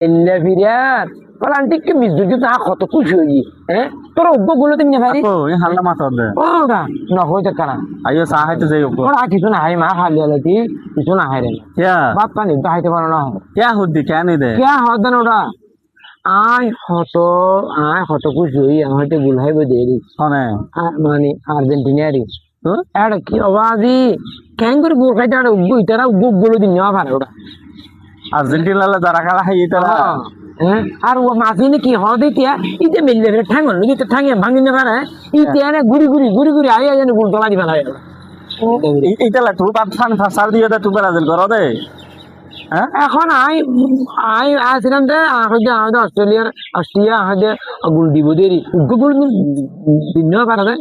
এলে ফিরিয়ার বল আন্টি কে মিজুজি তা কত খুশি হই হ্যাঁ তোর উগ্গ গুলো তুমি ভাই ও এই হাল্লা মাথা দে ওটা না হইতে কারণ আইও চা হাইতে যাই ওপর ওরা কিছু না হাই মা খালি আলাতি কিছু না হাই রে क्या বাপ পানি তো হাইতে পারো না क्या हुद्दी क्या नहीं दे কে হদন ওটা আয় হত খুশি হই আমি হইতে গুলহাইব দেরি হনে মানে আর্জেন্টিনারি তো এটা কি আওয়াজি কেন করে গুল খাইতে এটা উগ্গ ইতারা উগ্গ গুলো দিন নেওয়া পারে ওটা আর্জেন্টিনা লা যারা খেলা হাই তারা হ্যাঁ আর ও মাঝিনে কি হদে তিয়া ইতে মিললে ঠাঙ্গন লুকি তো ঠাঙ্গে ভাঙি না পারে ইতে আরে গুড়ি গুড়ি আই যেন গুল তোলা দিবা লাগে এইটা লা তুই বাপ ফান ফাসার দিয়ে দে তুই ব্রাজিল করো দে হ্যাঁ এখন আই আসলাম দে আমাদের অস্ট্রেলিয়া আমাদের গুল দিব দেরি উগ্গ গুল দিন নেওয়া পারে দে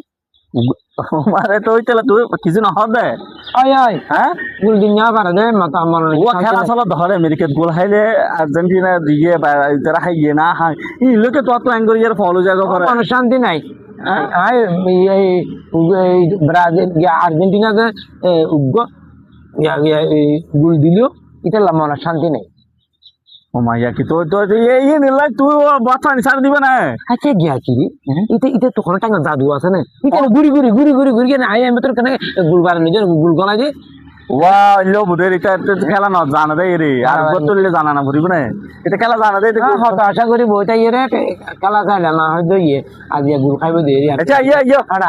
মারে তো ওইটা লা তুই কিছু না হদে আয় হ্যাঁ গুল দিন নেওয়া পারে দে মাতা আমার ও খেলা চলো ধরে আমেরিকাত গোল হাইলে আর্জেন্টিনা দিয়ে তারা হাইয়ে না হাই ই লোকে তো তো অ্যাঙ্গর ইয়ার ফলো জায়গা করে কোনো শান্তি নাই ব্রাজিল আর্জেন্টিনাতে উগ্গ গুল দিল এটা মনে শান্তি নেই ও মাইয়া কি তো তো এই নিলাই তুই বাচ্চা নিসার দিবে না আচ্ছা গিয়া কি এটা তো কোনো টাকা জাদু আছে না এটা ঘুরি কেন আই আমি তোর কেন গুল বার নিজের গুল গলা যে ওয়া লো বুদের এটা খেলা না জানা দেয় রে আর বতলে জানা না বুঝিব না এটা খেলা জানা দেয় হয়তো আশা করি বইটা ইয়ে রে খেলা খাইলে না হয়তো ইয়ে আজ গুল খাইবে দিয়ে আচ্ছা ইয়া আর